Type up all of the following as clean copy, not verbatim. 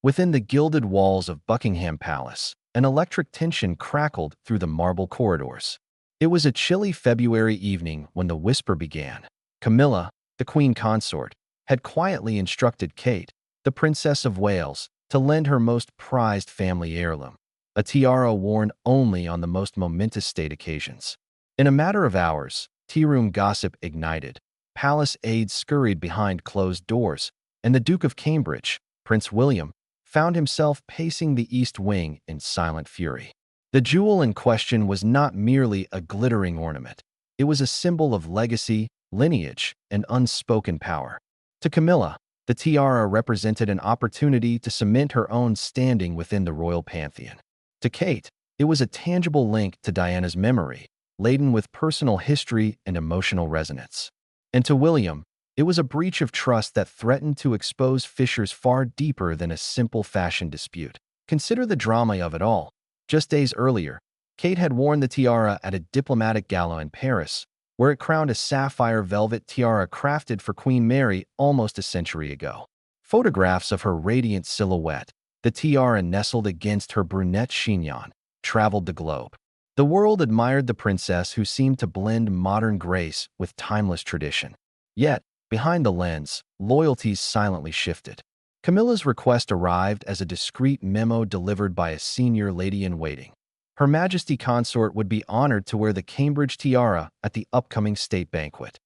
Within the gilded walls of Buckingham Palace, an electric tension crackled through the marble corridors. It was a chilly February evening when the whisper began. Camilla, the Queen Consort, had quietly instructed Kate, the Princess of Wales, to lend her most prized family heirloom, a tiara worn only on the most momentous state occasions. In a matter of hours, tea-room gossip ignited. Palace aides scurried behind closed doors, and the Duke of Cambridge, Prince William, found himself pacing the East Wing in silent fury. The jewel in question was not merely a glittering ornament. It was a symbol of legacy, lineage, and unspoken power. To Camilla, the tiara represented an opportunity to cement her own standing within the royal pantheon. To Kate, it was a tangible link to Diana's memory, laden with personal history and emotional resonance. And to William, it was a breach of trust that threatened to expose fissures far deeper than a simple fashion dispute. Consider the drama of it all. Just days earlier, Kate had worn the tiara at a diplomatic gala in Paris, where it crowned a sapphire velvet tiara crafted for Queen Mary almost a century ago. Photographs of her radiant silhouette, the tiara nestled against her brunette chignon, traveled the globe. The world admired the princess who seemed to blend modern grace with timeless tradition. Yet, behind the lens, loyalties silently shifted. Camilla's request arrived as a discreet memo delivered by a senior lady-in-waiting. Her Majesty Consort would be honored to wear the Cambridge tiara at the upcoming state banquet.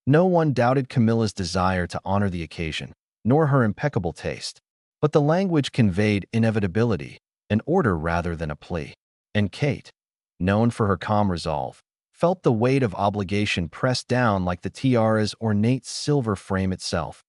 No one doubted Camilla's desire to honor the occasion, nor her impeccable taste. But the language conveyed inevitability, an order rather than a plea. And Kate, known for her calm resolve, felt the weight of obligation pressed down like the tiara's ornate silver frame itself.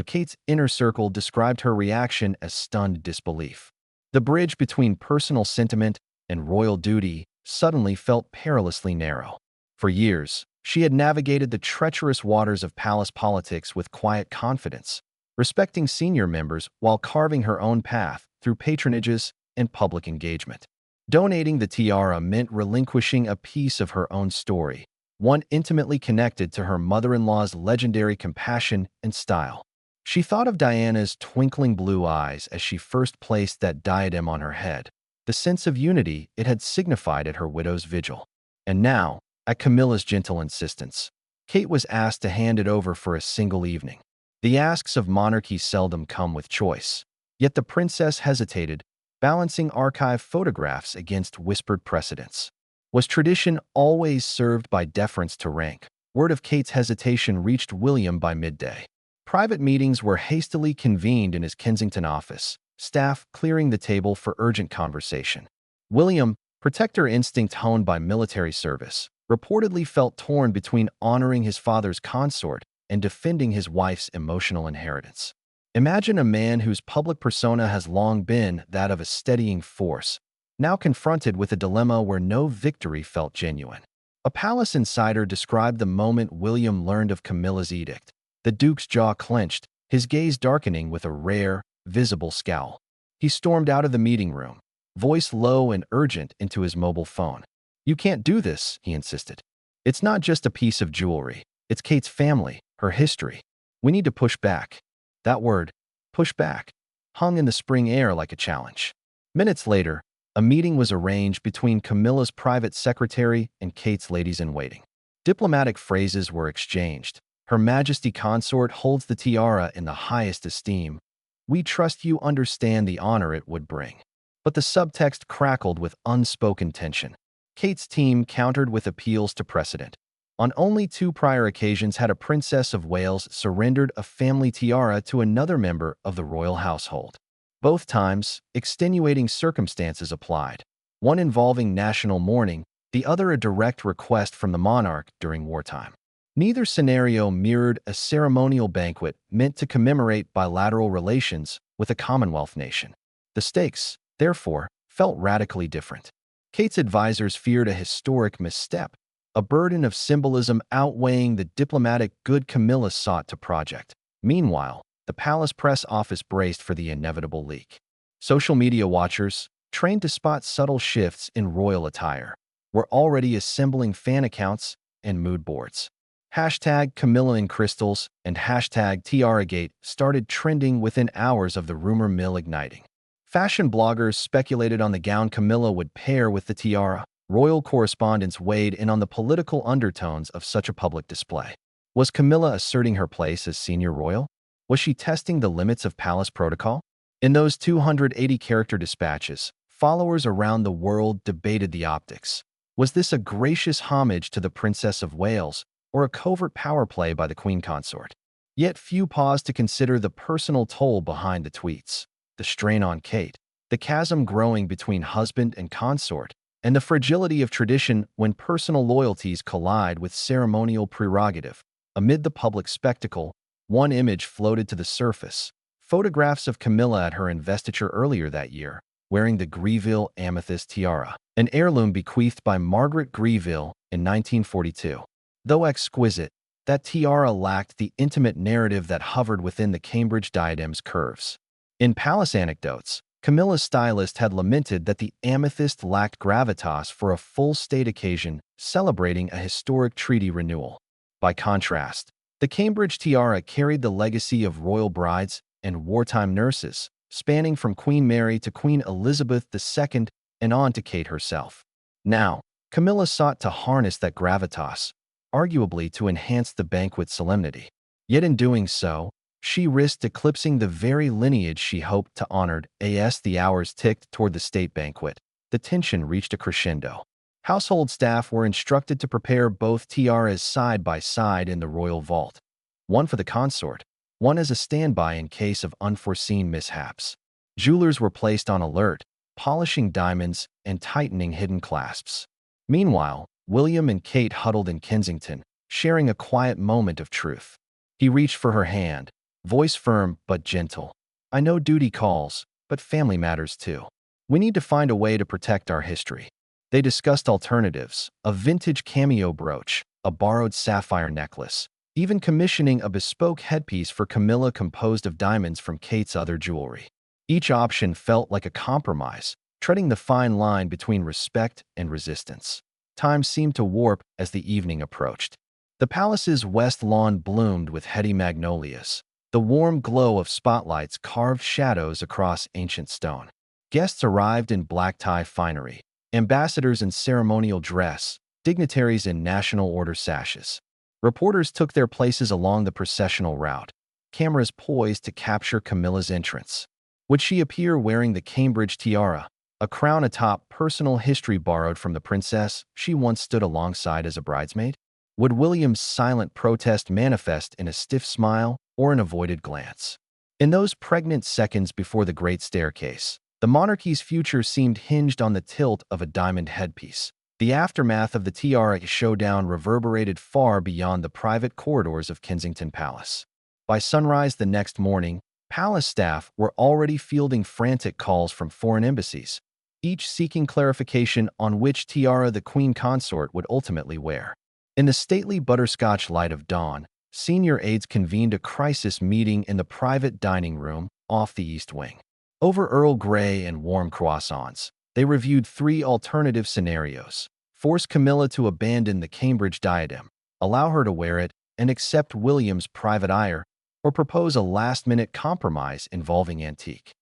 Kate's inner circle described her reaction as stunned disbelief. The bridge between personal sentiment and royal duty suddenly felt perilously narrow. For years, she had navigated the treacherous waters of palace politics with quiet confidence, respecting senior members while carving her own path through patronages and public engagement. Donating the tiara meant relinquishing a piece of her own story, one intimately connected to her mother-in-law's legendary compassion and style. She thought of Diana's twinkling blue eyes as she first placed that diadem on her head, the sense of unity it had signified at her widow's vigil. And now, at Camilla's gentle insistence, Kate was asked to hand it over for a single evening. The asks of monarchy seldom come with choice, yet the princess hesitated, balancing archive photographs against whispered precedents. Was tradition always served by deference to rank? Word of Kate's hesitation reached William by midday. Private meetings were hastily convened in his Kensington office, staff clearing the table for urgent conversation. William, protector instinct honed by military service, reportedly felt torn between honoring his father's consort and defending his wife's emotional inheritance. Imagine a man whose public persona has long been that of a steadying force, now confronted with a dilemma where no victory felt genuine. A palace insider described the moment William learned of Camilla's edict. The Duke's jaw clenched, his gaze darkening with a rare, visible scowl. He stormed out of the meeting room, voice low and urgent, into his mobile phone. "You can't do this," he insisted. "It's not just a piece of jewelry. It's Kate's family, her history. We need to push back." That word, push back, hung in the spring air like a challenge. Minutes later, a meeting was arranged between Camilla's private secretary and Kate's ladies-in-waiting. Diplomatic phrases were exchanged. "Her Majesty Consort holds the tiara in the highest esteem. We trust you understand the honor it would bring." But the subtext crackled with unspoken tension. Kate's team countered with appeals to precedent. On only 2 prior occasions had a Princess of Wales surrendered a family tiara to another member of the royal household. Both times, extenuating circumstances applied, one involving national mourning, the other a direct request from the monarch during wartime. Neither scenario mirrored a ceremonial banquet meant to commemorate bilateral relations with a Commonwealth nation. The stakes, therefore, felt radically different. Kate's advisors feared a historic misstep, a burden of symbolism outweighing the diplomatic good Camilla sought to project. Meanwhile, the palace press office braced for the inevitable leak. Social media watchers, trained to spot subtle shifts in royal attire, were already assembling fan accounts and mood boards. Hashtag Camilla in Crystals and hashtag Tiaragate started trending within hours of the rumor mill igniting. Fashion bloggers speculated on the gown Camilla would pair with the tiara. Royal correspondents weighed in on the political undertones of such a public display. Was Camilla asserting her place as senior royal? Was she testing the limits of palace protocol? In those 280-character dispatches, followers around the world debated the optics. Was this a gracious homage to the Princess of Wales, or a covert power play by the Queen Consort? Yet few paused to consider the personal toll behind the tweets, the strain on Kate, the chasm growing between husband and consort, and the fragility of tradition when personal loyalties collide with ceremonial prerogative. Amid the public spectacle, one image floated to the surface: photographs of Camilla at her investiture earlier that year, wearing the Greville amethyst tiara, an heirloom bequeathed by Margaret Greville in 1942. Though exquisite, that tiara lacked the intimate narrative that hovered within the Cambridge diadem's curves. In palace anecdotes, Camilla's stylist had lamented that the amethyst lacked gravitas for a full state occasion celebrating a historic treaty renewal. By contrast, the Cambridge tiara carried the legacy of royal brides and wartime nurses, spanning from Queen Mary to Queen Elizabeth II and on to Kate herself. Now, Camilla sought to harness that gravitas, arguably to enhance the banquet solemnity. Yet in doing so, she risked eclipsing the very lineage she hoped to honor. As the hours ticked toward the state banquet, the tension reached a crescendo. Household staff were instructed to prepare both tiaras side by side in the royal vault, one for the consort, one as a standby in case of unforeseen mishaps. Jewelers were placed on alert, polishing diamonds and tightening hidden clasps. Meanwhile, William and Kate huddled in Kensington, sharing a quiet moment of truth. He reached for her hand, voice firm but gentle. "I know duty calls, but family matters too. We need to find a way to protect our history." They discussed alternatives: a vintage cameo brooch, a borrowed sapphire necklace, even commissioning a bespoke headpiece for Camilla composed of diamonds from Kate's other jewelry. Each option felt like a compromise, treading the fine line between respect and resistance. Time seemed to warp as the evening approached. The palace's west lawn bloomed with heady magnolias. The warm glow of spotlights carved shadows across ancient stone. Guests arrived in black tie finery, ambassadors in ceremonial dress, dignitaries in national order sashes. Reporters took their places along the processional route, cameras poised to capture Camilla's entrance. Would she appear wearing the Cambridge tiara, a crown atop personal history borrowed from the princess she once stood alongside as a bridesmaid? Would William's silent protest manifest in a stiff smile or an avoided glance? In those pregnant seconds before the great staircase, the monarchy's future seemed hinged on the tilt of a diamond headpiece. The aftermath of the tiara showdown reverberated far beyond the private corridors of Kensington Palace. By sunrise the next morning, palace staff were already fielding frantic calls from foreign embassies, each seeking clarification on which tiara the Queen Consort would ultimately wear. In the stately butterscotch light of dawn, senior aides convened a crisis meeting in the private dining room off the East Wing. Over Earl Grey and warm croissants, they reviewed 3 alternative scenarios: force Camilla to abandon the Cambridge diadem, allow her to wear it, and accept William's private ire, or propose a last-minute compromise involving antique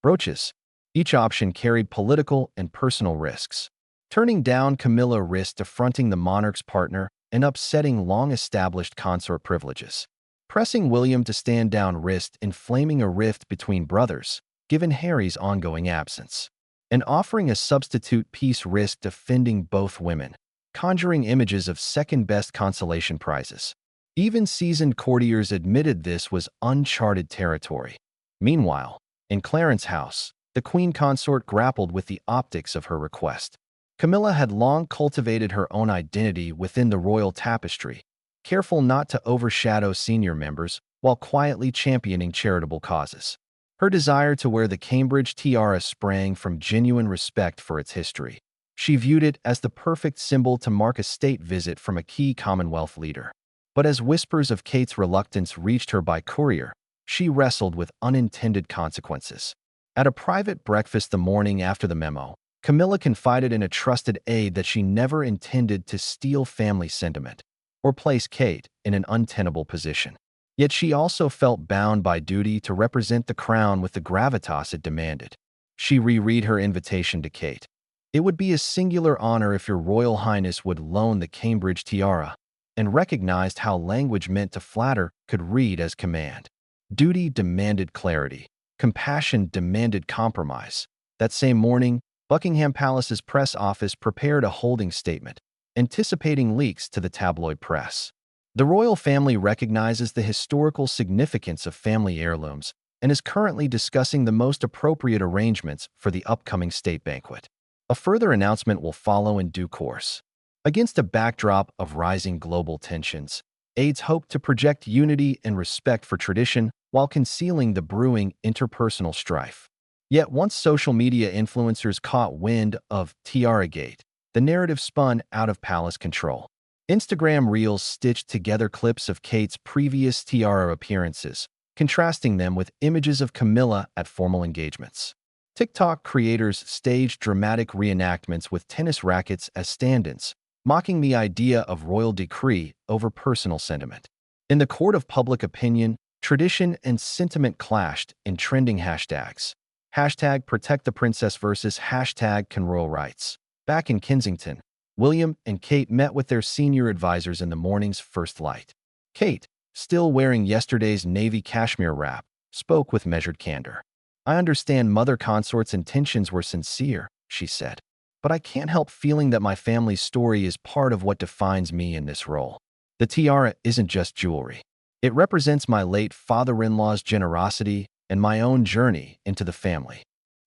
brooches. Each option carried political and personal risks. Turning down Camilla risked affronting the monarch's partner and upsetting long-established consort privileges. Pressing William to stand down risked inflaming a rift between brothers, given Harry's ongoing absence. And offering a substitute piece risked offending both women, conjuring images of second-best consolation prizes. Even seasoned courtiers admitted this was uncharted territory. Meanwhile, in Clarence House, the Queen Consort grappled with the optics of her request. Camilla had long cultivated her own identity within the royal tapestry, careful not to overshadow senior members while quietly championing charitable causes. Her desire to wear the Cambridge tiara sprang from genuine respect for its history. She viewed it as the perfect symbol to mark a state visit from a key Commonwealth leader. But as whispers of Kate's reluctance reached her by courier, she wrestled with unintended consequences. At a private breakfast the morning after the memo, Camilla confided in a trusted aide that she never intended to steal family sentiment or place Kate in an untenable position. Yet she also felt bound by duty to represent the crown with the gravitas it demanded. She reread her invitation to Kate. It would be a singular honor if your Royal Highness would loan the Cambridge tiara, and recognized how language meant to flatter could read as command. Duty demanded clarity. Compassion demanded compromise. That same morning, Buckingham Palace's press office prepared a holding statement, anticipating leaks to the tabloid press. The royal family recognizes the historical significance of family heirlooms and is currently discussing the most appropriate arrangements for the upcoming state banquet. A further announcement will follow in due course. Against a backdrop of rising global tensions, aides hope to project unity and respect for tradition while concealing the brewing interpersonal strife. Yet once social media influencers caught wind of Tiaragate, the narrative spun out of palace control. Instagram Reels stitched together clips of Kate's previous tiara appearances, contrasting them with images of Camilla at formal engagements. TikTok creators staged dramatic reenactments with tennis rackets as stand-ins, mocking the idea of royal decree over personal sentiment. In the court of public opinion, tradition and sentiment clashed in trending hashtags. Hashtag protect the princess versus hashtag can royal rights. Back in Kensington, William and Kate met with their senior advisors in the morning's first light. Kate, still wearing yesterday's navy cashmere wrap, spoke with measured candor. "I understand Mother Consort's intentions were sincere," she said, "but I can't help feeling that my family's story is part of what defines me in this role. The tiara isn't just jewelry. It represents my late father-in-law's generosity and my own journey into the family."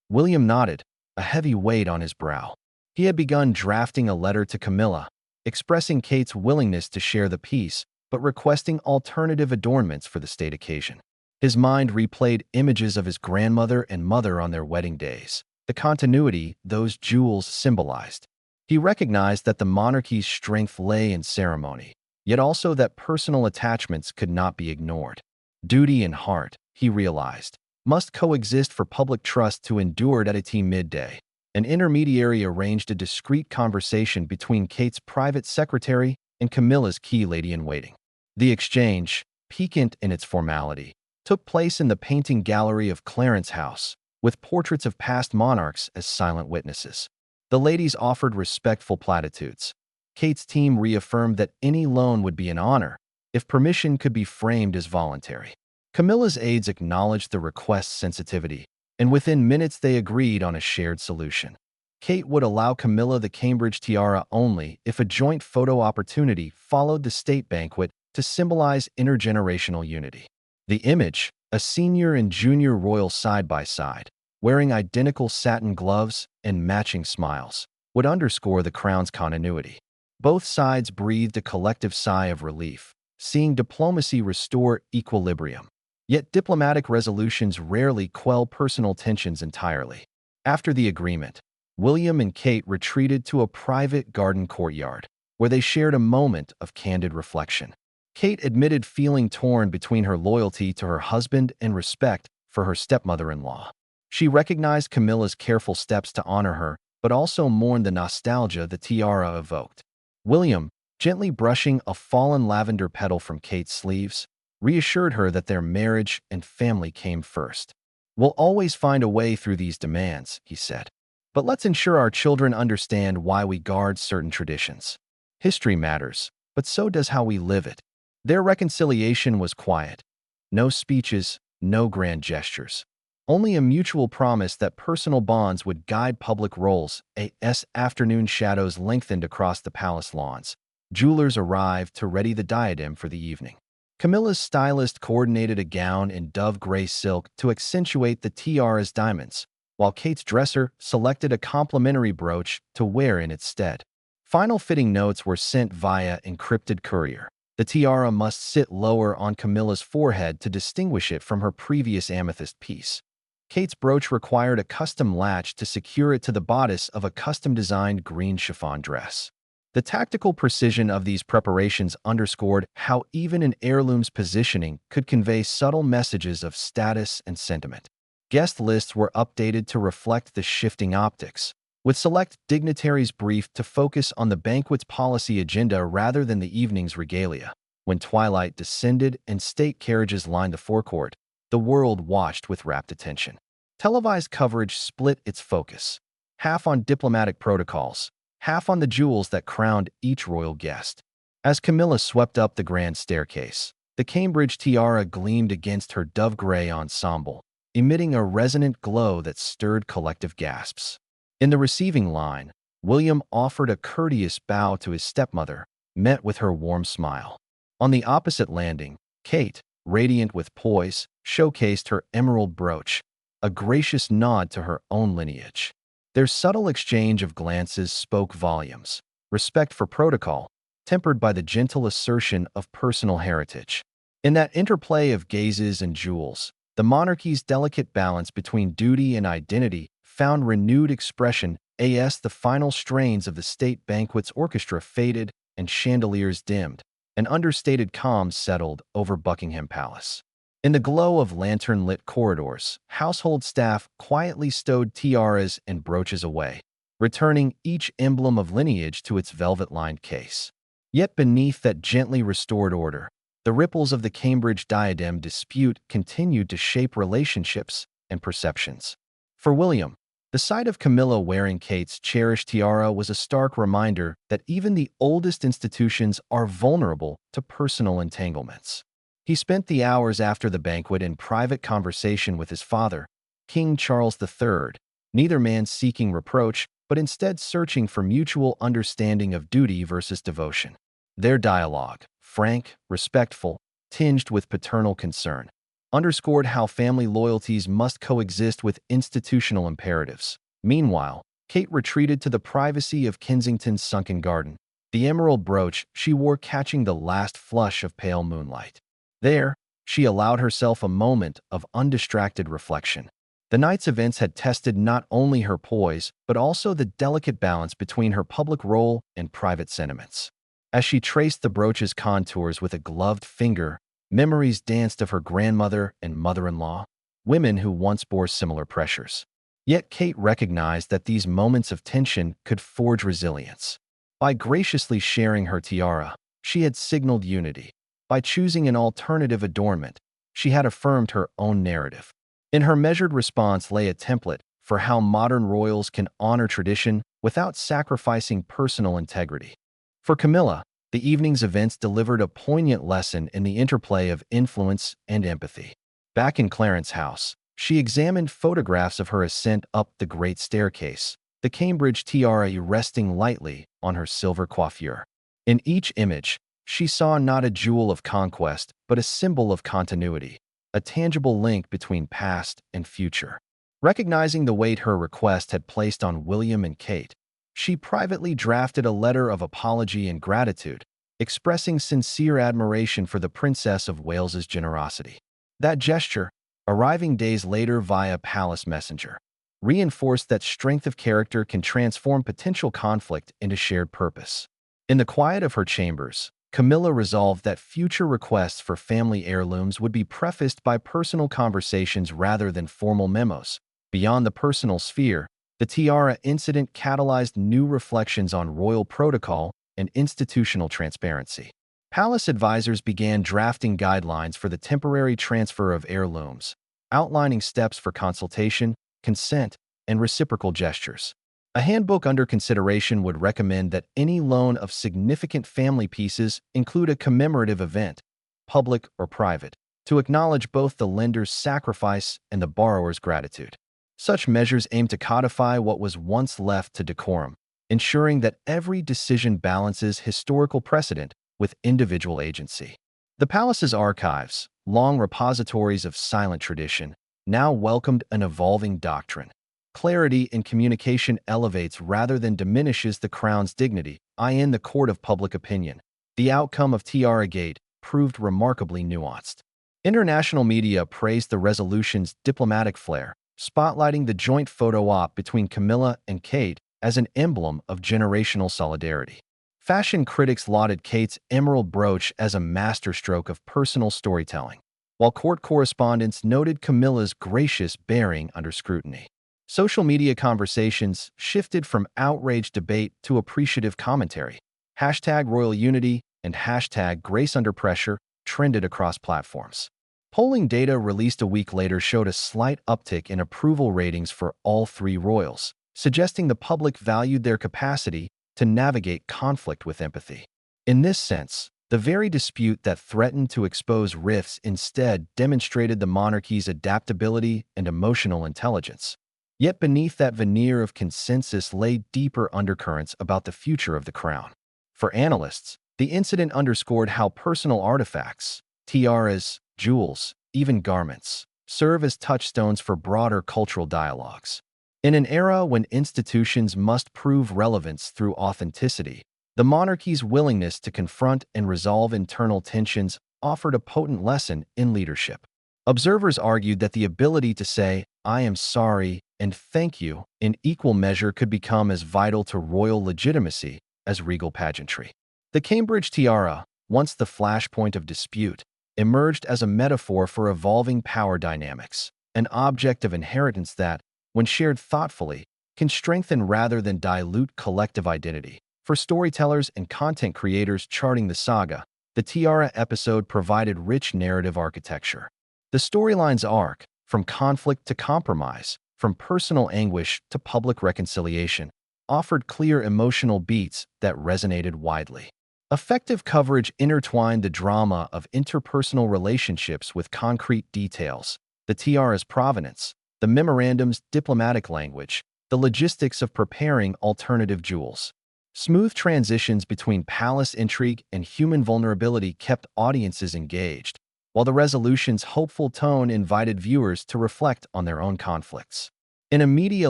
William nodded, a heavy weight on his brow. He had begun drafting a letter to Camilla, expressing Kate's willingness to share the piece, but requesting alternative adornments for the state occasion. His mind replayed images of his grandmother and mother on their wedding days, the continuity those jewels symbolized. He recognized that the monarchy's strength lay in ceremony, yet also that personal attachments could not be ignored. Duty and heart, he realized, must coexist for public trust to endure. At midday, an intermediary arranged a discreet conversation between Kate's private secretary and Camilla's key lady-in-waiting. The exchange, piquant in its formality, took place in the painting gallery of Clarence House, with portraits of past monarchs as silent witnesses. The ladies offered respectful platitudes. Kate's team reaffirmed that any loan would be an honor if permission could be framed as voluntary. Camilla's aides acknowledged the request's sensitivity, and within minutes they agreed on a shared solution. Kate would allow Camilla the Cambridge tiara only if a joint photo opportunity followed the state banquet to symbolize intergenerational unity. The image, a senior and junior royal side by side, wearing identical satin gloves and matching smiles, would underscore the crown's continuity. Both sides breathed a collective sigh of relief, seeing diplomacy restore equilibrium. Yet diplomatic resolutions rarely quell personal tensions entirely. After the agreement, William and Kate retreated to a private garden courtyard, where they shared a moment of candid reflection. Kate admitted feeling torn between her loyalty to her husband and respect for her stepmother-in-law. She recognized Camilla's careful steps to honor her, but also mourned the nostalgia the tiara evoked. William, gently brushing a fallen lavender petal from Kate's sleeves, reassured her that their marriage and family came first. "We'll always find a way through these demands," he said. "But let's ensure our children understand why we guard certain traditions. History matters, but so does how we live it." Their reconciliation was quiet. No speeches, no grand gestures. Only a mutual promise that personal bonds would guide public roles. As afternoon shadows lengthened across the palace lawns, jewelers arrived to ready the diadem for the evening. Camilla's stylist coordinated a gown in dove gray silk to accentuate the tiara's diamonds, while Kate's dresser selected a complimentary brooch to wear in its stead. Final fitting notes were sent via encrypted courier. The tiara must sit lower on Camilla's forehead to distinguish it from her previous amethyst piece. Kate's brooch required a custom latch to secure it to the bodice of a custom-designed green chiffon dress. The tactical precision of these preparations underscored how even an heirloom's positioning could convey subtle messages of status and sentiment. Guest lists were updated to reflect the shifting optics, with select dignitaries briefed to focus on the banquet's policy agenda rather than the evening's regalia. When twilight descended and state carriages lined the forecourt, the world watched with rapt attention. Televised coverage split its focus, half on diplomatic protocols, half on the jewels that crowned each royal guest. As Camilla swept up the grand staircase, the Cambridge tiara gleamed against her dove-gray ensemble, emitting a resonant glow that stirred collective gasps. In the receiving line, William offered a courteous bow to his stepmother, met with her warm smile. On the opposite landing, Kate, radiant with poise, showcased her emerald brooch, a gracious nod to her own lineage. Their subtle exchange of glances spoke volumes, respect for protocol, tempered by the gentle assertion of personal heritage. In that interplay of gazes and jewels, the monarchy's delicate balance between duty and identity found renewed expression as the final strains of the state banquet's orchestra faded and chandeliers dimmed, an understated calm settled over Buckingham Palace. In the glow of lantern-lit corridors, household staff quietly stowed tiaras and brooches away, returning each emblem of lineage to its velvet-lined case. Yet beneath that gently restored order, the ripples of the Cambridge diadem dispute continued to shape relationships and perceptions. For William, the sight of Camilla wearing Kate's cherished tiara was a stark reminder that even the oldest institutions are vulnerable to personal entanglements. He spent the hours after the banquet in private conversation with his father, King Charles III, neither man seeking reproach, but instead searching for mutual understanding of duty versus devotion. Their dialogue, frank, respectful, tinged with paternal concern, underscored how family loyalties must coexist with institutional imperatives. Meanwhile, Kate retreated to the privacy of Kensington's sunken garden, the emerald brooch she wore catching the last flush of pale moonlight. There, she allowed herself a moment of undistracted reflection. The night's events had tested not only her poise, but also the delicate balance between her public role and private sentiments. As she traced the brooch's contours with a gloved finger, memories danced of her grandmother and mother-in-law, women who once bore similar pressures. Yet Kate recognized that these moments of tension could forge resilience. By graciously sharing her tiara, she had signaled unity. By choosing an alternative adornment, she had affirmed her own narrative. In her measured response lay a template for how modern royals can honor tradition without sacrificing personal integrity. For Camilla, the evening's events delivered a poignant lesson in the interplay of influence and empathy. Back in Clarence's house, she examined photographs of her ascent up the great staircase, the Cambridge tiara resting lightly on her silver coiffure. In each image, she saw not a jewel of conquest, but a symbol of continuity, a tangible link between past and future. Recognizing the weight her request had placed on William and Kate, she privately drafted a letter of apology and gratitude, expressing sincere admiration for the Princess of Wales's generosity. That gesture, arriving days later via palace messenger, reinforced that strength of character can transform potential conflict into shared purpose. In the quiet of her chambers, Camilla resolved that future requests for family heirlooms would be prefaced by personal conversations rather than formal memos. Beyond the personal sphere, the tiara incident catalyzed new reflections on royal protocol and institutional transparency. Palace advisors began drafting guidelines for the temporary transfer of heirlooms, outlining steps for consultation, consent, and reciprocal gestures. A handbook under consideration would recommend that any loan of significant family pieces include a commemorative event, public or private, to acknowledge both the lender's sacrifice and the borrower's gratitude. Such measures aim to codify what was once left to decorum, ensuring that every decision balances historical precedent with individual agency. The palace's archives, long repositories of silent tradition, now welcomed an evolving doctrine. Clarity in communication elevates rather than diminishes the crown's dignity. In the court of public opinion, the outcome of Tiara Gate proved remarkably nuanced. International media praised the resolution's diplomatic flair, spotlighting the joint photo op between Camilla and Kate as an emblem of generational solidarity. Fashion critics lauded Kate's emerald brooch as a masterstroke of personal storytelling, while court correspondents noted Camilla's gracious bearing under scrutiny. Social media conversations shifted from outraged debate to appreciative commentary. #RoyalUnity and #GraceUnderPressure trended across platforms. Polling data released a week later showed a slight uptick in approval ratings for all three royals, suggesting the public valued their capacity to navigate conflict with empathy. In this sense, the very dispute that threatened to expose rifts instead demonstrated the monarchy's adaptability and emotional intelligence. Yet beneath that veneer of consensus lay deeper undercurrents about the future of the crown. For analysts, the incident underscored how personal artifacts, tiaras, jewels, even garments, serve as touchstones for broader cultural dialogues. In an era when institutions must prove relevance through authenticity, the monarchy's willingness to confront and resolve internal tensions offered a potent lesson in leadership. Observers argued that the ability to say, "I am sorry," and "thank you," in equal measure could become as vital to royal legitimacy as regal pageantry. The Cambridge tiara, once the flashpoint of dispute, emerged as a metaphor for evolving power dynamics, an object of inheritance that, when shared thoughtfully, can strengthen rather than dilute collective identity. For storytellers and content creators charting the saga, the Tiara episode provided rich narrative architecture. The storyline's arc, from conflict to compromise, from personal anguish to public reconciliation, offered clear emotional beats that resonated widely. Effective coverage intertwined the drama of interpersonal relationships with concrete details, the tiara's provenance, the memorandum's diplomatic language, the logistics of preparing alternative jewels. Smooth transitions between palace intrigue and human vulnerability kept audiences engaged, while the resolution's hopeful tone invited viewers to reflect on their own conflicts. In a media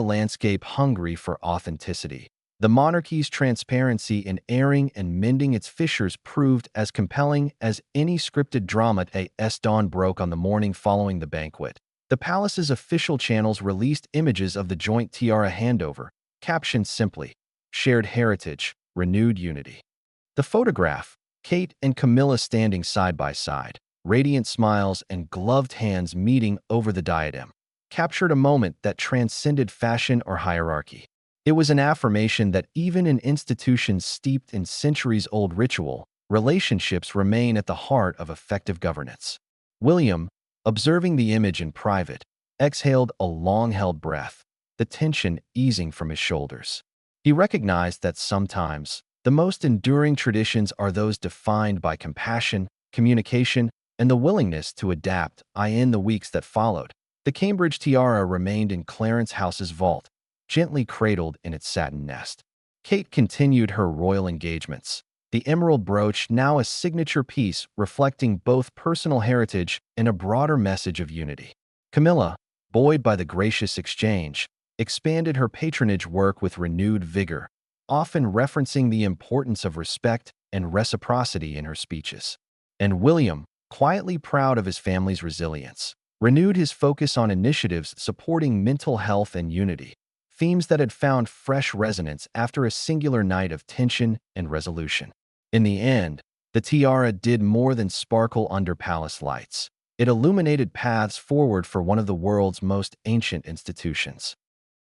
landscape hungry for authenticity, the monarchy's transparency in airing and mending its fissures proved as compelling as any scripted drama. As dawn broke on the morning following the banquet, the palace's official channels released images of the joint tiara handover, captioned simply, "Shared heritage, renewed unity." The photograph, Kate and Camilla standing side by side, radiant smiles and gloved hands meeting over the diadem, captured a moment that transcended fashion or hierarchy. It was an affirmation that even in institutions steeped in centuries-old ritual, relationships remain at the heart of effective governance. William, observing the image in private, exhaled a long-held breath, the tension easing from his shoulders. He recognized that sometimes the most enduring traditions are those defined by compassion, communication, and the willingness to adapt. In the weeks that followed, the Cambridge tiara remained in Clarence House's vault, gently cradled in its satin nest. Kate continued her royal engagements, the emerald brooch now a signature piece reflecting both personal heritage and a broader message of unity. Camilla, buoyed by the gracious exchange, expanded her patronage work with renewed vigor, often referencing the importance of respect and reciprocity in her speeches. And William, quietly proud of his family's resilience, renewed his focus on initiatives supporting mental health and unity, themes that had found fresh resonance after a singular night of tension and resolution. In the end, the tiara did more than sparkle under palace lights. It illuminated paths forward for one of the world's most ancient institutions.